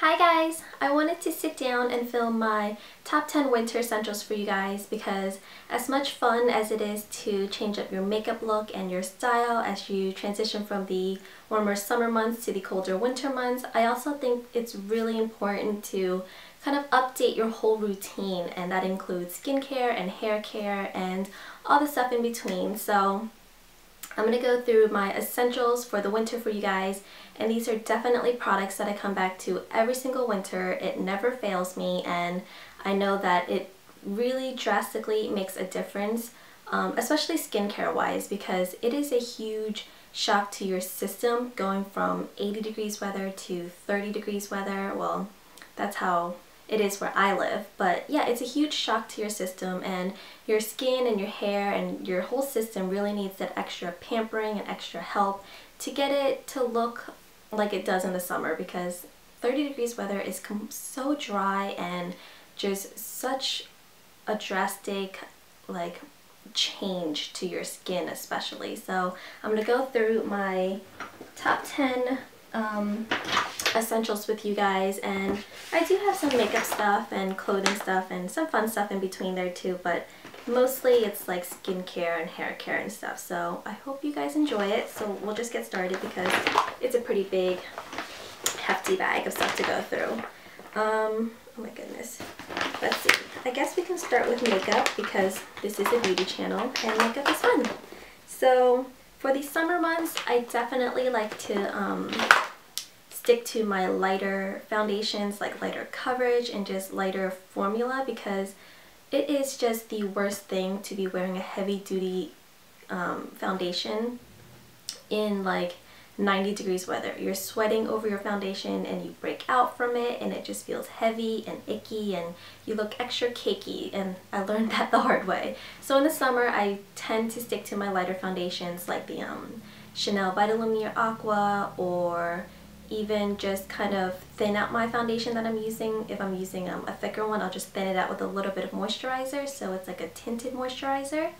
Hi guys! I wanted to sit down and film my top 10 winter essentials for you guys because as much fun as it is to change up your makeup look and your style as you transition from the warmer summer months to the colder winter months, I also think it's really important to kind of update your whole routine, and that includes skincare and hair care and all the stuff in between. So I'm going to go through my essentials for the winter for you guys, and these are definitely products that I come back to every single winter. It never fails me, and I know that it really drastically makes a difference, especially skincare wise, because it is a huge shock to your system going from 80 degrees weather to 30 degrees weather. Well, that's how it is where I live, but yeah, it's a huge shock to your system, and your skin and your hair and your whole system really needs that extra pampering and extra help to get it to look like it does in the summer, because 30 degrees weather is so dry and just such a drastic change to your skin especially. So I'm gonna go through my top 10 essentials with you guys, and I do have some makeup stuff and clothing stuff and some fun stuff in between there too, but mostly it's like skincare and hair care and stuff. So I hope you guys enjoy it. So we'll just get started because it's a pretty big hefty bag of stuff to go through. Oh my goodness, let's see, I guess we can start with makeup because this is a beauty channel and makeup is fun. So for the summer months, I definitely like to stick to my lighter foundations, like lighter coverage and just lighter formula, because it is just the worst thing to be wearing a heavy duty foundation in like 90 degrees weather. You're sweating over your foundation and you break out from it and it just feels heavy and icky and you look extra cakey, and I learned that the hard way. So in the summer I tend to stick to my lighter foundations like the Chanel Vitalumiere Aqua, or even just kind of thin out my foundation that I'm using. If I'm using a thicker one, I'll just thin it out with a little bit of moisturizer, so it's like a tinted moisturizer.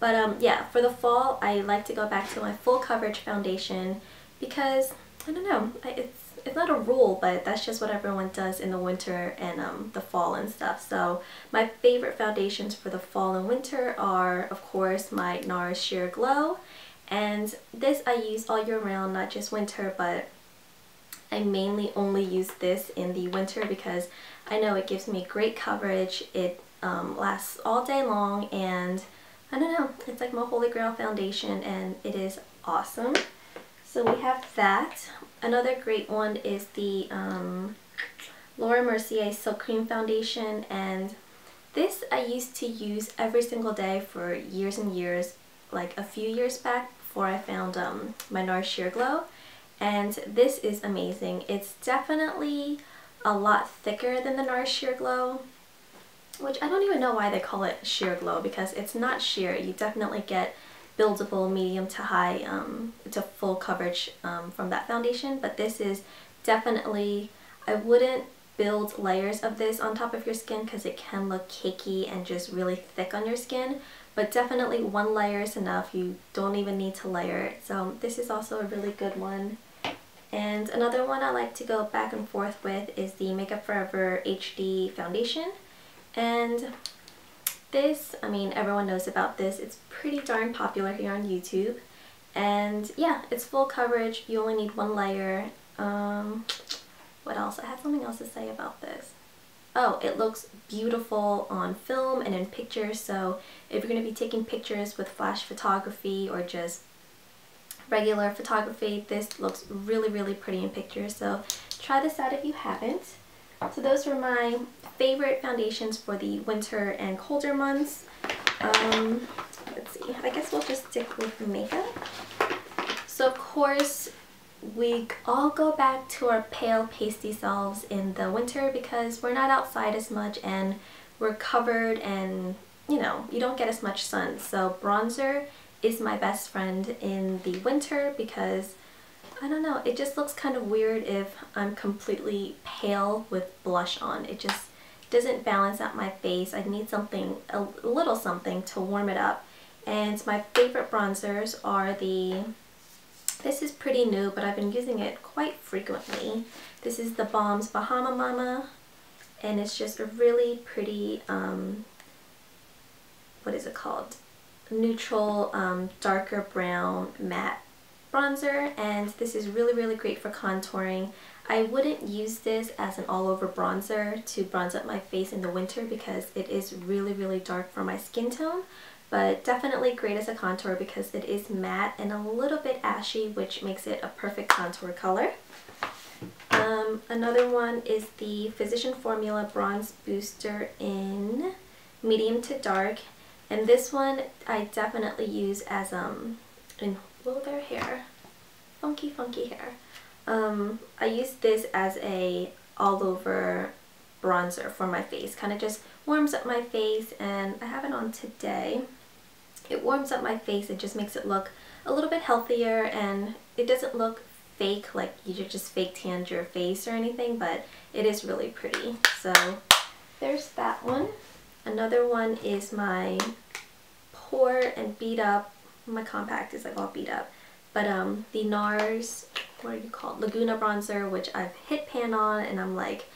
But yeah, for the fall I like to go back to my full coverage foundation because, I don't know, it's not a rule, but that's just what everyone does in the winter and the fall and stuff. So my favorite foundations for the fall and winter are, of course, my Nars Sheer Glow, and this I use all year round, not just winter, but I mainly only use this in the winter because I know it gives me great coverage. It lasts all day long, and I don't know, it's like my holy grail foundation and it is awesome. So we have that. Another great one is the Mercier Silk Cream Foundation, and this I used to use every single day for years and years, like a few years back before I found my Nars Sheer Glow. And this is amazing. It's definitely a lot thicker than the Nars Sheer Glow, which I don't even know why they call it Sheer Glow, because it's not sheer. You definitely get buildable medium to high to full coverage from that foundation, but this is definitely, I wouldn't build layers of this on top of your skin because it can look cakey and just really thick on your skin, but definitely one layer is enough. You don't even need to layer it. So this is also a really good one. And another one I like to go back and forth with is the Makeup Forever HD Foundation. And this, I mean, everyone knows about this. It's pretty darn popular here on YouTube. And yeah, it's full coverage. You only need one layer. What else? I have something else to say about this. Oh, it looks beautiful on film and in pictures. So if you're going to be taking pictures with flash photography or just regular photography, this looks really, really pretty in pictures. So try this out if you haven't. So those were my favorite foundations for the winter and colder months. Let's see, I guess we'll just stick with makeup. So of course we all go back to our pale pasty selves in the winter because we're not outside as much and we're covered, and you know, you don't get as much sun. So bronzer is my best friend in the winter because, I don't know, it just looks kind of weird if I'm completely pale with blush on. It just doesn't balance out my face. I need something, a little something to warm it up. And my favorite bronzers are the This is pretty new, but I've been using it quite frequently. This is the Balm's Bahama Mama, and it's just a really pretty, what is it called? Neutral, darker brown matte bronzer, and this is really, really great for contouring. I wouldn't use this as an all-over bronzer to bronze up my face in the winter because it is really, really dark for my skin tone, but definitely great as a contour because it is matte and a little bit ashy, which makes it a perfect contour color. Another one is the Physician Formula Bronze Booster in medium to dark, and this one I definitely use as in whoa, their hair, funky hair. I use this as a all-over bronzer for my face. Kind of just warms up my face, and I have it on today. It warms up my face. It just makes it look a little bit healthier, and it doesn't look fake, like you just fake tanned your face or anything, but it is really pretty. So there's that one. Another one is my poor and beat up, my compact is like all beat up, but the Nars, what are you called, Laguna bronzer, which I've hit pan on, and I'm like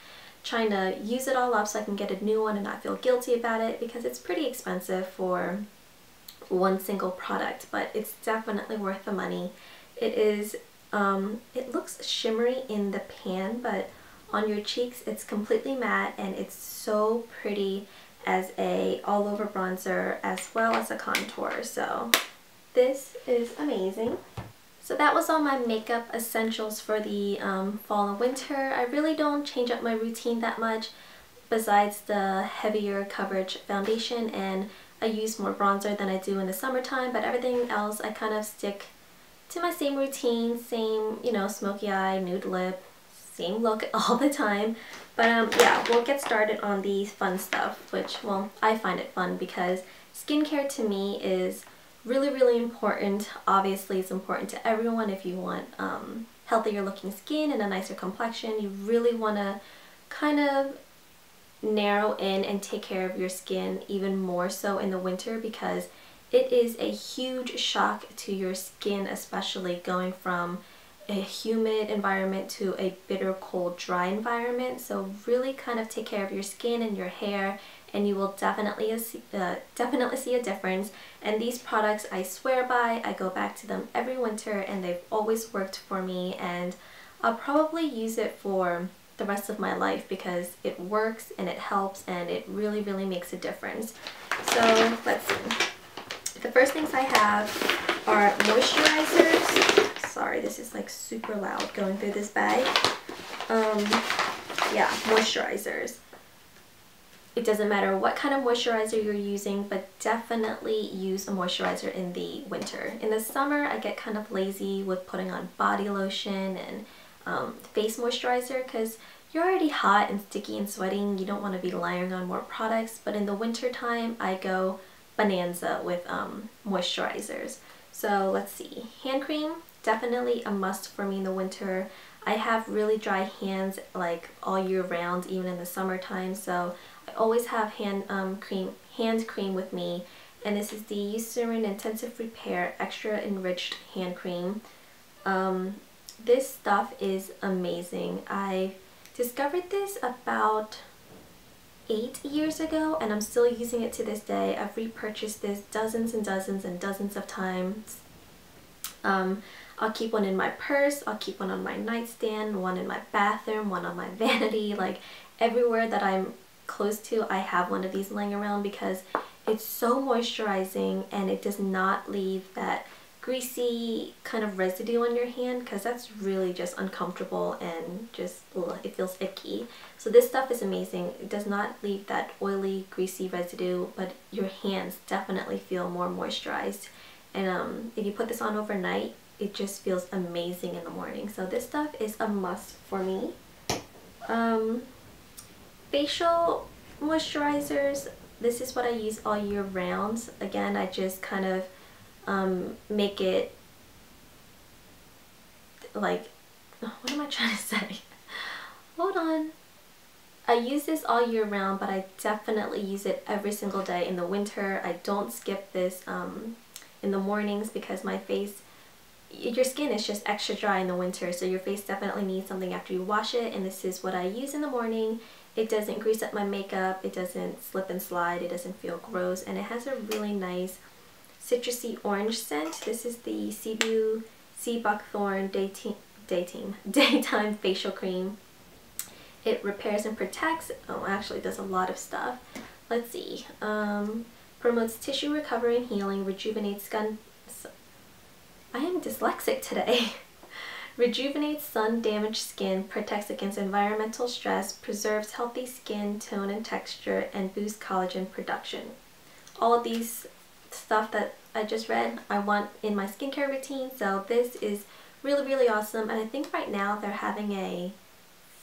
trying to use it all up so I can get a new one and not feel guilty about it because it's pretty expensive for one single product, but it's definitely worth the money. It is it looks shimmery in the pan, but on your cheeks it's completely matte, and it's so pretty as a all-over bronzer as well as a contour. So this is amazing. So that was all my makeup essentials for the fall and winter. I really don't change up my routine that much besides the heavier coverage foundation, and I use more bronzer than I do in the summertime, but everything else I kind of stick to my same routine, same, you know, smoky eye, nude lip, same look all the time. But yeah, we'll get started on the fun stuff, which, well, I find it fun because skincare to me is really, really important. Obviously, it's important to everyone. If you want healthier looking skin and a nicer complexion, you really want to kind of narrow in and take care of your skin even more so in the winter, because it is a huge shock to your skin, especially going from a humid environment to a bitter, cold, dry environment. So really kind of take care of your skin and your hair, and you will definitely see a difference. And these products I swear by. I go back to them every winter, and they've always worked for me, and I'll probably use it for the rest of my life because it works and it helps, and it really, really makes a difference. So let's see. The first things I have are moisturizers. Sorry, this is like super loud going through this bag. Yeah, moisturizers. It doesn't matter what kind of moisturizer you're using, but definitely use a moisturizer in the winter. In the summer, I get kind of lazy with putting on body lotion and face moisturizer because you're already hot and sticky and sweating. You don't want to be layering on more products, but in the winter time, I go bonanza with moisturizers. So let's see. Hand cream, definitely a must for me in the winter. I have really dry hands like all year round, even in the summertime, so I always have hand cream with me, and this is the Eucerin Intensive Repair Extra Enriched Hand Cream. This stuff is amazing. I discovered this about 8 years ago, and I'm still using it to this day. I've repurchased this dozens and dozens and dozens of times. I'll keep one in my purse, I'll keep one on my nightstand, one in my bathroom, one on my vanity, like everywhere that I'm close to I have one of these laying around because it's so moisturizing and it does not leave that greasy kind of residue on your hand, because that's really just uncomfortable and just, ugh, it feels icky. So this stuff is amazing. It does not leave that oily, greasy residue, but your hands definitely feel more moisturized. And if you put this on overnight, it just feels amazing in the morning. So this stuff is a must for me. Facial moisturizers, this is what I use all year round. Again, I just kind of make it like, what am I trying to say? Hold on. I use this all year round, but I definitely use it every single day in the winter. I don't skip this in the mornings because my face your skin is just extra dry in the winter, so your face definitely needs something after you wash it, and this is what I use in the morning. It doesn't grease up my makeup, it doesn't slip and slide, it doesn't feel gross, and it has a really nice citrusy orange scent. This is the Sibu Sea Buckthorn Daytime Facial Cream. It repairs and protects. Oh, actually does a lot of stuff. Let's see. Promotes tissue recovery and healing, rejuvenates skin. I am dyslexic today. Rejuvenates sun-damaged skin, protects against environmental stress, preserves healthy skin tone and texture, and boosts collagen production. All of these stuff that I just read, I want in my skincare routine, so this is really, really awesome. And I think right now they're having a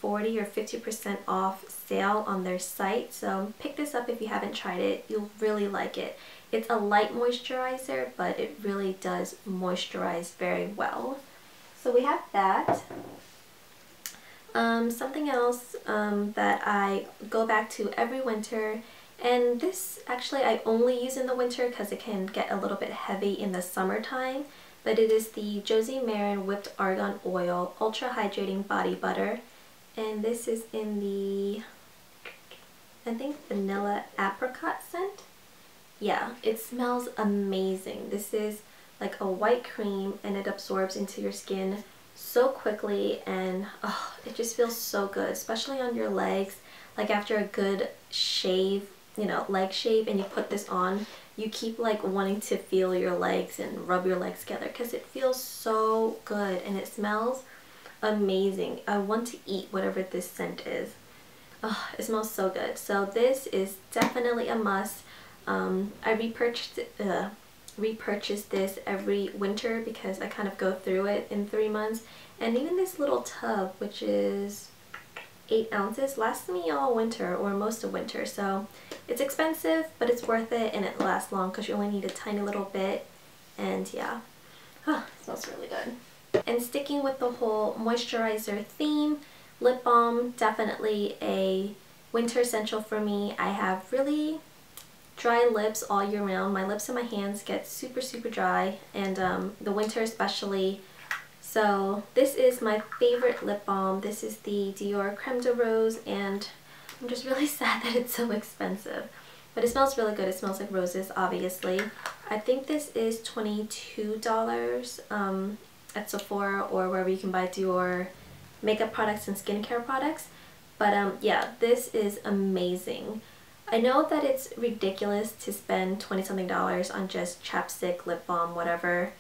40 or 50% off sale on their site, so pick this up if you haven't tried it. You'll really like it. It's a light moisturizer, but it really does moisturize very well. So we have that. Something else that I go back to every winter, and this actually I only use in the winter because it can get a little bit heavy in the summertime, but it is the Josie Maran Whipped Argan Oil Ultra Hydrating Body Butter. And this is in the, I think, vanilla apricot scent. Yeah, it smells amazing. This is like a white cream, and it absorbs into your skin so quickly, and oh, it just feels so good, especially on your legs. Like after a good shave, you know, leg shave, and you put this on, you keep like wanting to feel your legs and rub your legs together because it feels so good and it smells amazing. I want to eat whatever this scent is. Oh, it smells so good. So this is definitely a must. I repurchase this every winter because I kind of go through it in 3 months. And even this little tub, which is 8 ounces, lasts me all winter or most of winter. So it's expensive, but it's worth it, and it lasts long because you only need a tiny little bit. And yeah, oh, it smells really good. And sticking with the whole moisturizer theme, lip balm, definitely a winter essential for me. I have really dry lips all year round. My lips and my hands get super, super dry, and the winter especially. So this is my favorite lip balm. This is the Dior Creme de Rose, and I'm just really sad that it's so expensive. But it smells really good. It smells like roses, obviously. I think this is $22 at Sephora or wherever you can buy Dior makeup products and skincare products. But yeah, this is amazing. I know that it's ridiculous to spend $20-something on just chapstick, lip balm, whatever,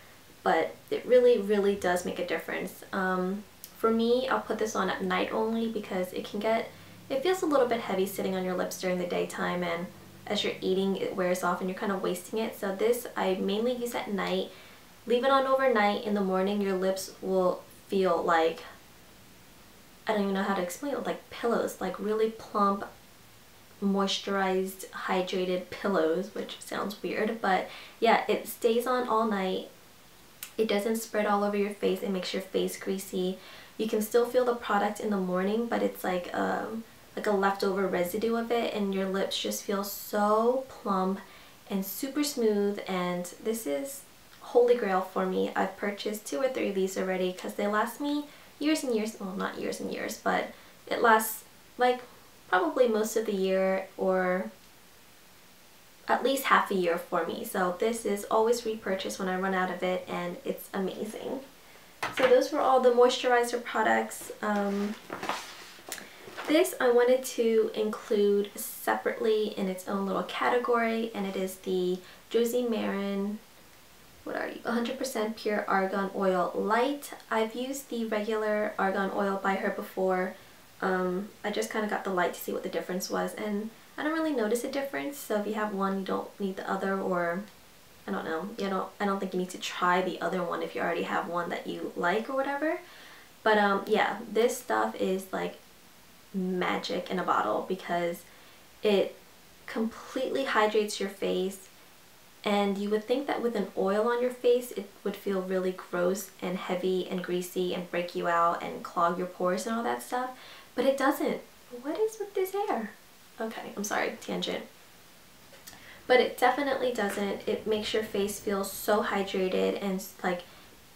but it really, really does make a difference. For me, I'll put this on at night only because it feels a little bit heavy sitting on your lips during the daytime, and as you're eating, it wears off and you're kind of wasting it. So this I mainly use at night. Leave it on overnight. In the morning, your lips will feel like, I don't even know how to explain it, like pillows, like really plump, moisturized, hydrated pillows, which sounds weird, but yeah, it stays on all night. It doesn't spread all over your face. It makes your face greasy. You can still feel the product in the morning, but it's like a leftover residue of it, and your lips just feel so plump and super smooth. And this is holy grail for me. I've purchased 2 or 3 of these already because they last me years and years. Well, not years and years, but it lasts like probably most of the year, or at least half a year for me. So this is always repurchased when I run out of it, and it's amazing. So those were all the moisturizer products. This I wanted to include separately in its own little category, and it is the Josie Maran, what are you, 100% pure argan oil light. I've used the regular argan oil by her before. I just kind of got the light to see what the difference was, and I don't really notice a difference. So if you have one, you don't need the other, or I don't know, I don't think you need to try the other one if you already have one that you like or whatever. But yeah, this stuff is like magic in a bottle because it completely hydrates your face. And you would think that with an oil on your face, it would feel really gross and heavy and greasy and break you out and clog your pores and all that stuff. But it doesn't. What is with this hair? Okay, I'm sorry, tangent. But it definitely doesn't. It makes your face feel so hydrated, and like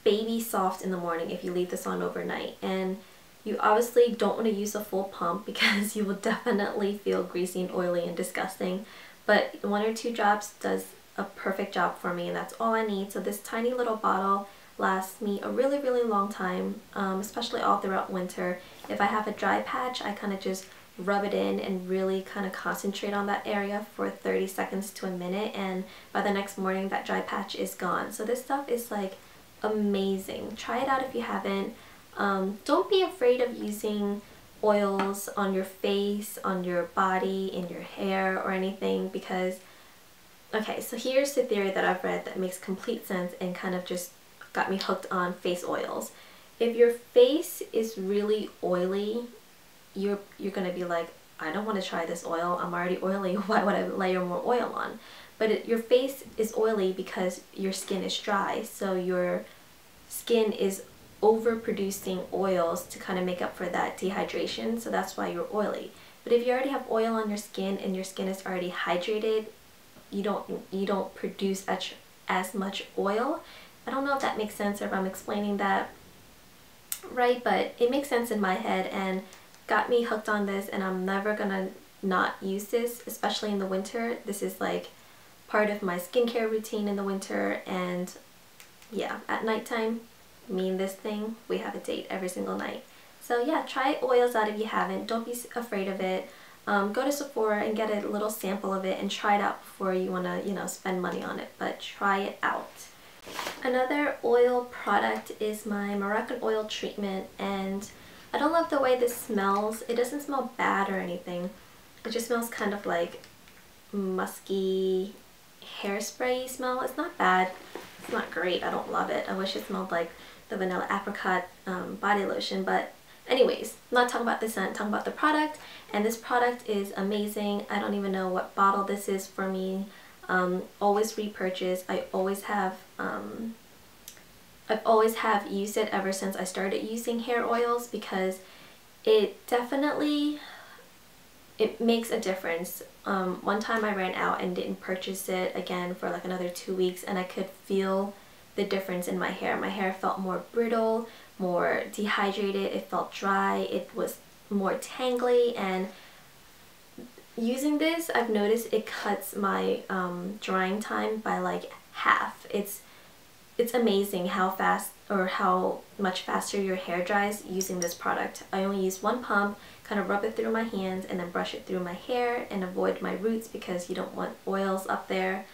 baby soft in the morning if you leave this on overnight. And you obviously don't want to use a full pump because you will definitely feel greasy and oily and disgusting. But 1 or 2 drops does a perfect job for me, and that's all I need. So this tiny little bottle lasts me a really, really long time, especially all throughout winter. If I have a dry patch, I kind of just rub it in and really kind of concentrate on that area for 30 seconds to a minute, and by the next morning that dry patch is gone. So this stuff is like amazing. Try it out if you haven't. Don't be afraid of using oils on your face, on your body, in your hair or anything, because okay, so here's the theory that I've read that makes complete sense and kind of just got me hooked on face oils. If your face is really oily, you're gonna be like, I don't want to try this oil, I'm already oily, why would I layer more oil on? But your face is oily because your skin is dry, so your skin is overproducing oils to kind of make up for that dehydration, so that's why you're oily. But if you already have oil on your skin and your skin is already hydrated, you don't produce as much oil. I don't know if that makes sense or if I'm explaining that right, but it makes sense in my head and got me hooked on this, and I'm never gonna not use this, especially in the winter. This is like part of my skincare routine in the winter, and yeah, at nighttime, me and this thing, we have a date every single night. So yeah, try oils out if you haven't. Don't be afraid of it. Go to Sephora and get a little sample of it and try it out before you want to, you know, spend money on it, but try it out. Another oil product is my Moroccan Oil Treatment, and I don't love the way this smells. It doesn't smell bad or anything. It just smells kind of like musky hairspray smell. It's not bad. It's not great. I don't love it. I wish it smelled like the vanilla apricot body lotion, but anyways, I'm not talking about the scent, I'm talking about the product, and this product is amazing. I don't even know what bottle this is for me. Always repurchase. I've always have used it ever since I started using hair oils, because it definitely, it makes a difference. One time I ran out and didn't purchase it again for like another 2 weeks, and I could feel the difference in my hair. My hair felt more brittle, more dehydrated, it felt dry, it was more tangly, and using this, I've noticed it cuts my drying time by like half. It's amazing how fast or how much faster your hair dries using this product. I only use 1 pump, kind of rub it through my hands and then brush it through my hair and avoid my roots because you don't want oils up there.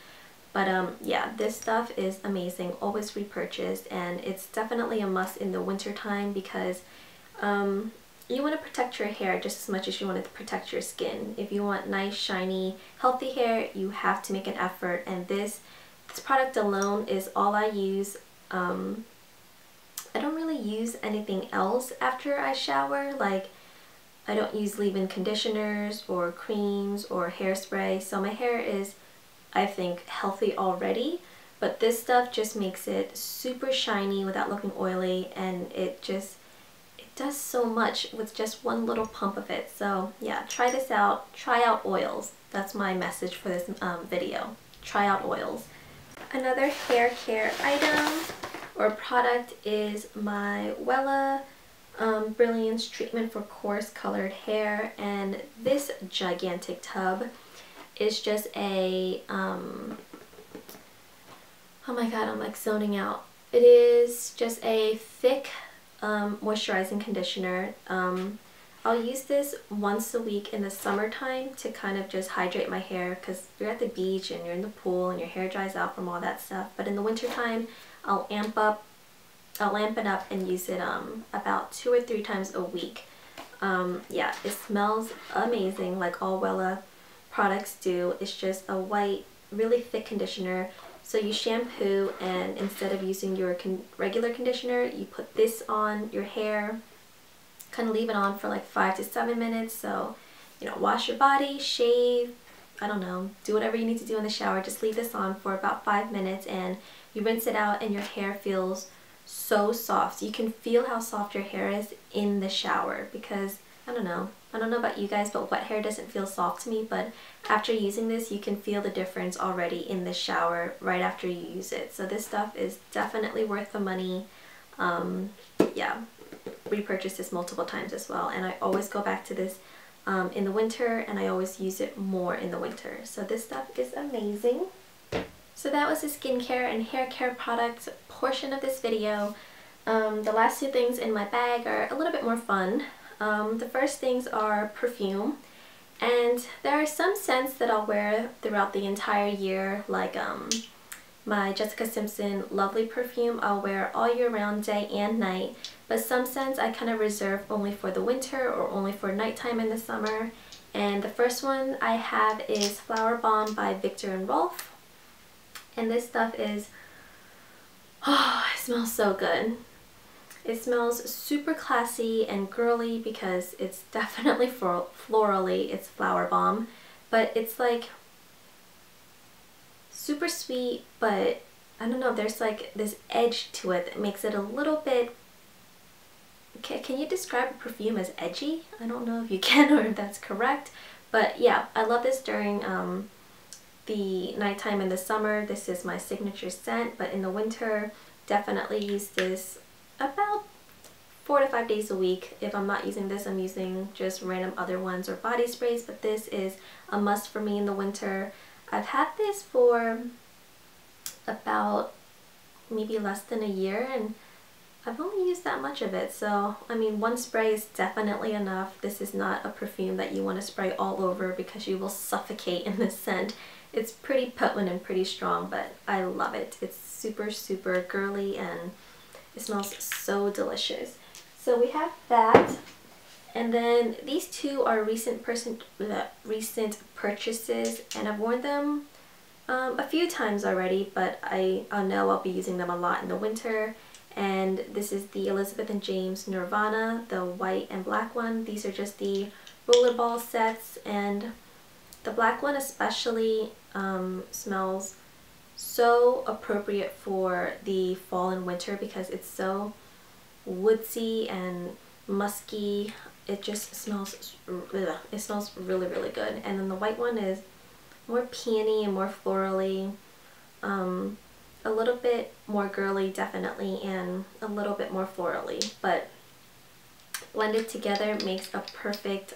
But yeah, this stuff is amazing, always repurchased, and it's definitely a must in the winter time because you want to protect your hair just as much as you want to protect your skin. If you want nice, shiny, healthy hair, you have to make an effort, and this product alone is all I use. I don't really use anything else after I shower. Like, I don't use leave-in conditioners or creams or hairspray, so my hair is, I think, healthy already, but this stuff just makes it super shiny without looking oily, and it does so much with just 1 little pump of it. So yeah, try this out. Try out oils. That's my message for this video. Try out oils. Another hair care item or product is my Wella Brilliance treatment for coarse colored hair, and this gigantic tub is just a oh my god, I'm like zoning out. It is just a thick moisturizing conditioner. I'll use this once a week in the summertime to kind of just hydrate my hair, because you're at the beach and you're in the pool and your hair dries out from all that stuff. But in the wintertime, I'll amp it up and use it about 2 or 3 times a week. Yeah, it smells amazing like all Wella products do. It's just a white, really thick conditioner. So you shampoo, and instead of using your regular conditioner, you put this on your hair, kind of leave it on for like 5 to 7 minutes. So, you know, wash your body, shave, I don't know, do whatever you need to do in the shower. Just leave this on for about 5 minutes and you rinse it out, and your hair feels so soft. You can feel how soft your hair is in the shower, because I don't know about you guys, but wet hair doesn't feel soft to me, but after using this, you can feel the difference already in the shower right after you use it. So this stuff is definitely worth the money. Yeah, repurchased this multiple times as well, and I always go back to this in the winter, and I always use it more in the winter. So this stuff is amazing. So that was the skincare and hair care products portion of this video. The last two things in my bag are a little bit more fun. The first things are perfume, and there are some scents that I'll wear throughout the entire year, like my Jessica Simpson Lovely perfume I'll wear all year round, day and night, but some scents I kind of reserve only for the winter or only for nighttime in the summer. And the first one I have is Flowerbomb by Viktor and Rolf, and this stuff is, oh, it smells so good. It smells super classy and girly because it's definitely florally. It's Flowerbomb, but it's like super sweet, but I don't know, there's like this edge to it that makes it a little bit... Can you describe a perfume as edgy? I don't know if you can or if that's correct, but yeah, I love this during the nighttime in the summer. This is my signature scent, but in the winter, definitely use this about 4 to 5 days a week. If I'm not using this, I'm using just random other ones or body sprays, but this is a must for me in the winter. I've had this for about maybe less than a year, and I've only used that much of it, so I mean, one spray is definitely enough. This is not a perfume that you want to spray all over because you will suffocate in this scent. It's pretty potent and pretty strong, but I love it. It's super, super girly and it smells so delicious. So we have that, and then these two are recent purchases, and I've worn them a few times already, but I know I'll be using them a lot in the winter. And this is the Elizabeth & James Nirvana, the white and black one. These are just the rollerball sets, and the black one especially smells so appropriate for the fall and winter because it's so woodsy and musky. It just smells, it smells really, really good. And then the white one is more peony and more florally, a little bit more girly definitely, and a little bit more florally, but blended together makes a perfect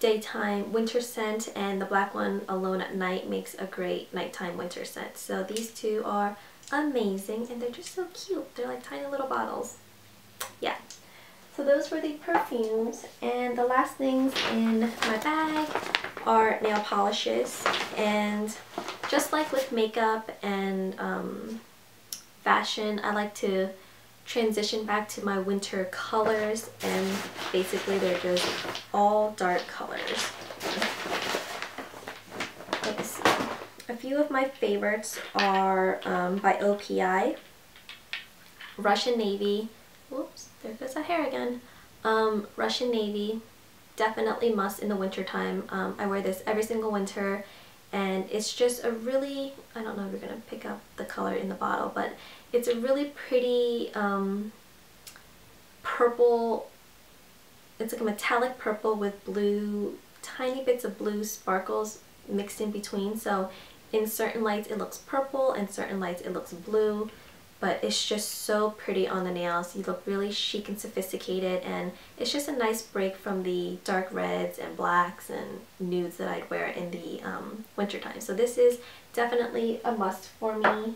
daytime winter scent, and the black one alone at night makes a great nighttime winter scent. So these two are amazing, and they're just so cute. They're like tiny little bottles. Yeah. So those were the perfumes, and the last things in my bag are nail polishes. And just like with makeup and fashion, I like to transition back to my winter colors, and basically they're just all dark colors. Let's see. A few of my favorites are by OPI, Russian Navy. Whoops, there goes our hair again. Russian Navy, definitely must in the winter time. I wear this every single winter, and it's just a really, I don't know if you're gonna pick up the color in the bottle, but it's a really pretty purple. It's like a metallic purple with blue, tiny bits of blue sparkles mixed in between. So in certain lights it looks purple, and certain lights it looks blue, but it's just so pretty on the nails. You look really chic and sophisticated, and it's just a nice break from the dark reds and blacks and nudes that I'd wear in the winter time. So this is definitely a must for me.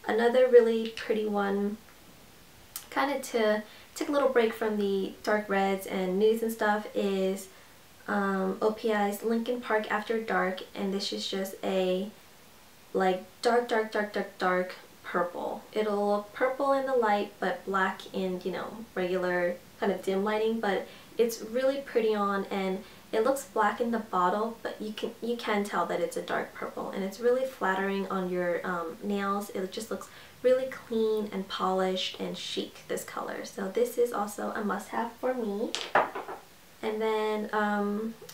Another really pretty one, kind of to take a little break from the dark reds and nudes and stuff, is OPI's Lincoln Park After Dark, and this is just a like dark purple. It'll look purple in the light but black in, you know, regular kind of dim lighting, but it's really pretty on, and it looks black in the bottle, but you can tell that it's a dark purple, and it's really flattering on your nails. It just looks really clean and polished and chic, this color. So this is also a must-have for me. And then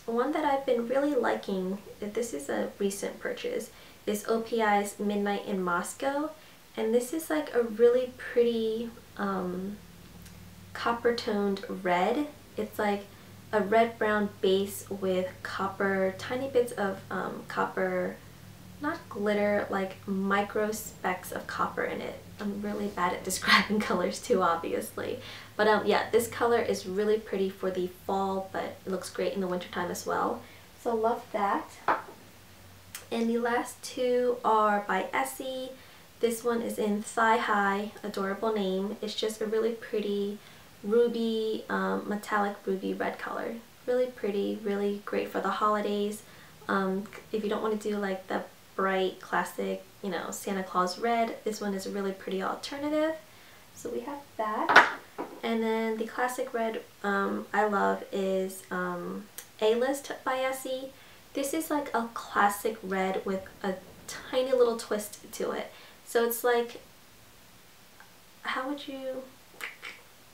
one that I've been really liking, this is a recent purchase, is OPI's Midnight in Moscow. And this is like a really pretty copper-toned red. It's like a red-brown base with copper, tiny bits of copper, not glitter, like micro specks of copper in it. I'm really bad at describing colors too, obviously. But yeah, this color is really pretty for the fall, but it looks great in the wintertime as well. So love that. And the last two are by Essie. This one is in Thigh High, adorable name. It's just a really pretty ruby, metallic ruby red color. Really pretty, really great for the holidays. If you don't want to do like the bright classic, you know, Santa Claus red, this one is a really pretty alternative. So we have that. And then the classic red I love is A-List by Essie. This is like a classic red with a tiny little twist to it. So it's like, how would you,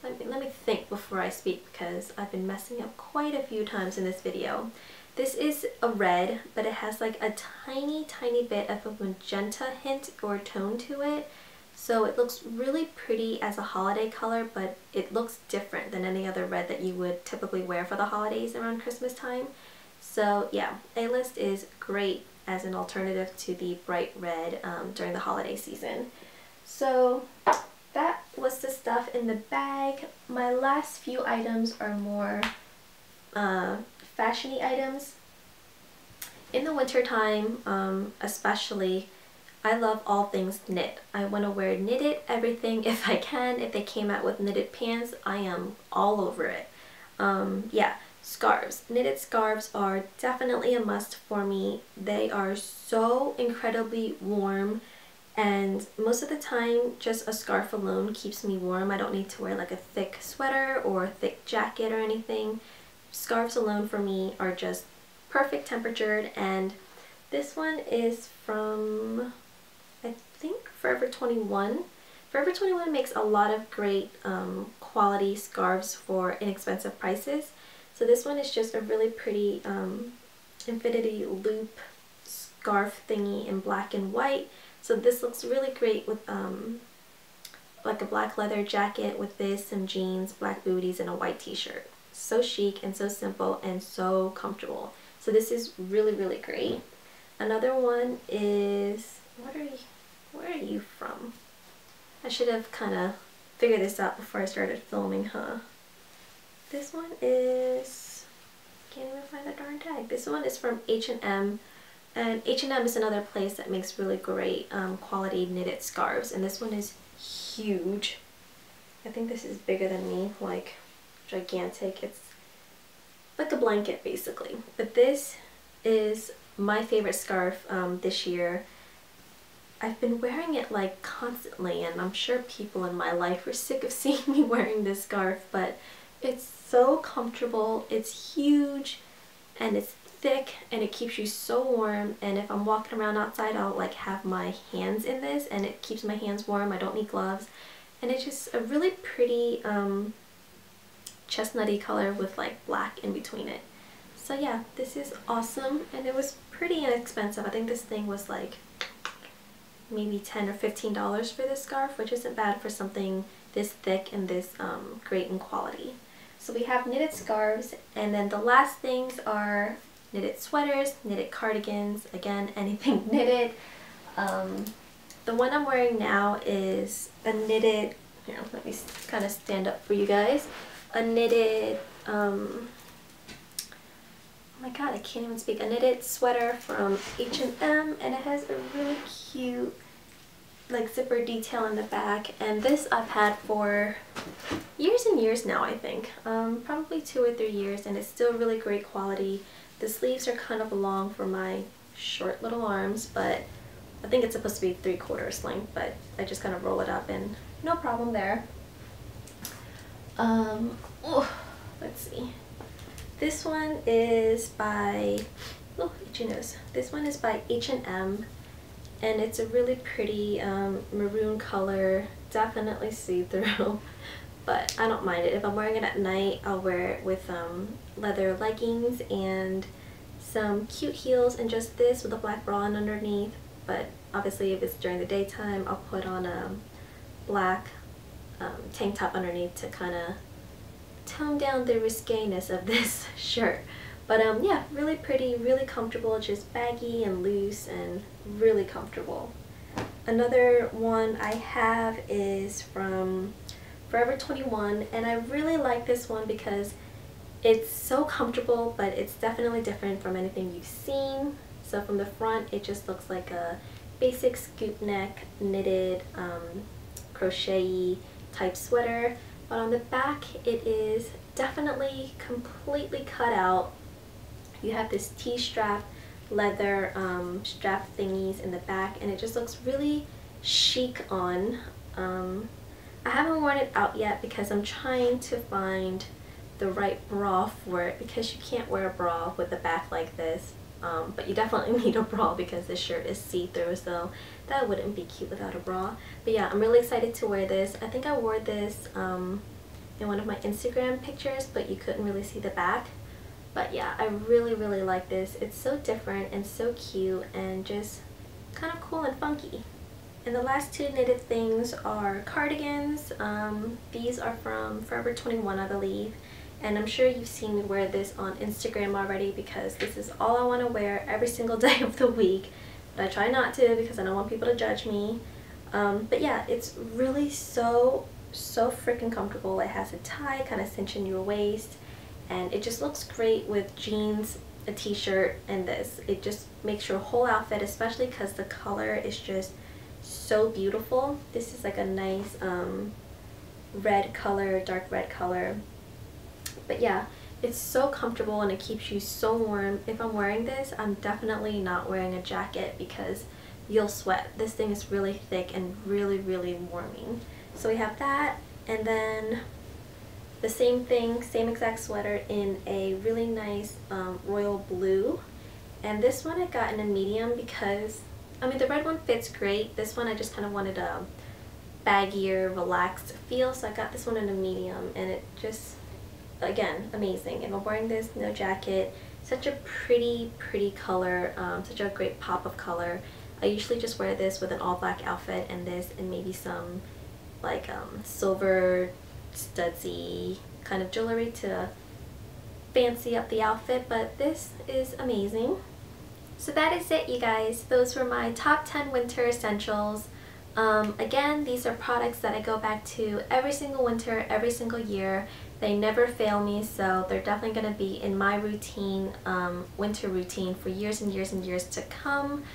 let me think before I speak, because I've been messing up quite a few times in this video. This is a red, but it has like a tiny bit of a magenta hint or tone to it. So it looks really pretty as a holiday color, but it looks different than any other red that you would typically wear for the holidays around Christmas time. So yeah, A-List is great as an alternative to the bright red during the holiday season. So that was the stuff in the bag. My last few items are more fashiony items. In the winter time, especially, I love all things knit. I want to wear knitted everything if I can. If they came out with knitted pants, I am all over it. Yeah. Scarves. Knitted scarves are definitely a must for me. They are so incredibly warm, and most of the time just a scarf alone keeps me warm. I don't need to wear like a thick sweater or a thick jacket or anything. Scarves alone for me are just perfect temperatured, and this one is from, I think, Forever 21. Forever 21 makes a lot of great quality scarves for inexpensive prices. So this one is just a really pretty infinity loop scarf thingy in black and white. So this looks really great with like a black leather jacket with this, some jeans, black booties, and a white t-shirt. So chic and so simple and so comfortable. So this is really great. Another one is, where are you from? I should have kind of figured this out before I started filming, huh? This one is, can't even find the darn tag. This one is from H&M, and H&M is another place that makes really great quality knitted scarves, and this one is huge. I think this is bigger than me, like gigantic. It's like a blanket basically. But this is my favorite scarf this year. I've been wearing it like constantly, and I'm sure people in my life are sick of seeing me wearing this scarf, but it's so comfortable, it's huge, and it's thick, and it keeps you so warm. And if I'm walking around outside, I'll like have my hands in this, and it keeps my hands warm. I don't need gloves. And it's just a really pretty chestnutty color with like black in between it. So yeah, this is awesome, and it was pretty inexpensive. I think this thing was like maybe $10 or $15 for this scarf, which isn't bad for something this thick and this great in quality. So we have knitted scarves, and then the last things are knitted sweaters, knitted cardigans, again, anything knitted. The one I'm wearing now is a knitted, here, let me kind of stand up for you guys, a knitted, oh my god, I can't even speak, a knitted sweater from H&M, and it has a really cute like zipper detail in the back, and this I've had for years and years now, I think. Probably 2 or 3 years, and it's still really great quality. The sleeves are kind of long for my short little arms, but I think it's supposed to be 3/4 length, but I just kind of roll it up and no problem there. Let's see. This one is by, oh, itchy nose. This one is by H&M. And it's a really pretty maroon color, definitely see-through, but I don't mind it. If I'm wearing it at night, I'll wear it with leather leggings and some cute heels and just this with a black bra on underneath. But obviously if it's during the daytime, I'll put on a black tank top underneath to kind of tone down the risqueness of this shirt. But yeah, really pretty, really comfortable, just baggy and loose and really comfortable. Another one I have is from Forever 21, and I really like this one because it's so comfortable, but it's definitely different from anything you've seen. So from the front, it just looks like a basic scoop neck knitted crochet type sweater, but on the back it is definitely completely cut out. You have this T-strap leather strap thingies in the back, and it just looks really chic on. I haven't worn it out yet because I'm trying to find the right bra for it, because you can't wear a bra with a back like this, but you definitely need a bra because this shirt is see-through, so that wouldn't be cute without a bra. But yeah, I'm really excited to wear this. I think I wore this in one of my Instagram pictures, but you couldn't really see the back. But yeah, I really like this. It's so different and so cute and just kind of cool and funky. And the last two knitted things are cardigans. These are from Forever 21, I believe. And I'm sure you've seen me wear this on Instagram already because this is all I want to wear every single day of the week. But I try not to because I don't want people to judge me. But yeah, it's really so freaking comfortable. It has a tie kind of cinching your waist, and it just looks great with jeans, a t-shirt, and this. It just makes your whole outfit, especially because the color is just so beautiful. This is like a nice red color, dark red color. But yeah, it's so comfortable and it keeps you so warm. If I'm wearing this, I'm definitely not wearing a jacket because you'll sweat. This thing is really thick and really warming. So we have that, and then the same thing, same exact sweater in a really nice royal blue. And this one I got in a medium because, I mean, the red one fits great. This one I just kind of wanted a baggier, relaxed feel, so I got this one in a medium, and it just, again, amazing. If I'm wearing this, no jacket, such a pretty color, such a great pop of color. I usually just wear this with an all black outfit and this and maybe some like silver studsy kind of jewelry to fancy up the outfit, but this is amazing. So that is it, you guys. Those were my top 10 winter essentials. Again, these are products that I go back to every single winter, every single year. They never fail me, so they're definitely going to be in my routine, winter routine for years and years and years to come.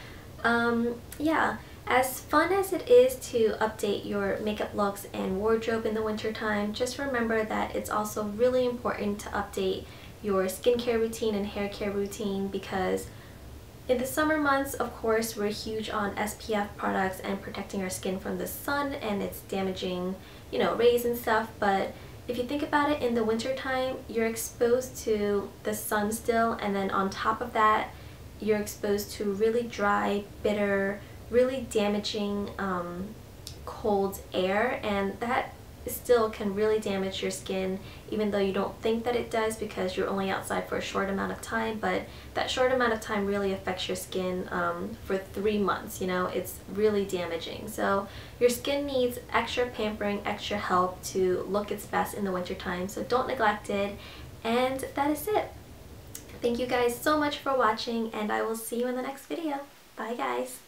Yeah, as fun as it is to update your makeup looks and wardrobe in the winter time, just remember that it's also really important to update your skincare routine and hair care routine, because in the summer months, of course, we're huge on SPF products and protecting our skin from the sun and its damaging, you know, rays and stuff. But if you think about it, in the winter time, you're exposed to the sun still, and then on top of that, you're exposed to really dry, bitter, really damaging cold air, and that still can really damage your skin, even though you don't think that it does because you're only outside for a short amount of time. But that short amount of time really affects your skin for 3 months. You know, it's really damaging. So your skin needs extra pampering, extra help to look its best in the winter time, so don't neglect it. And that is it. Thank you guys so much for watching, and I will see you in the next video. Bye guys.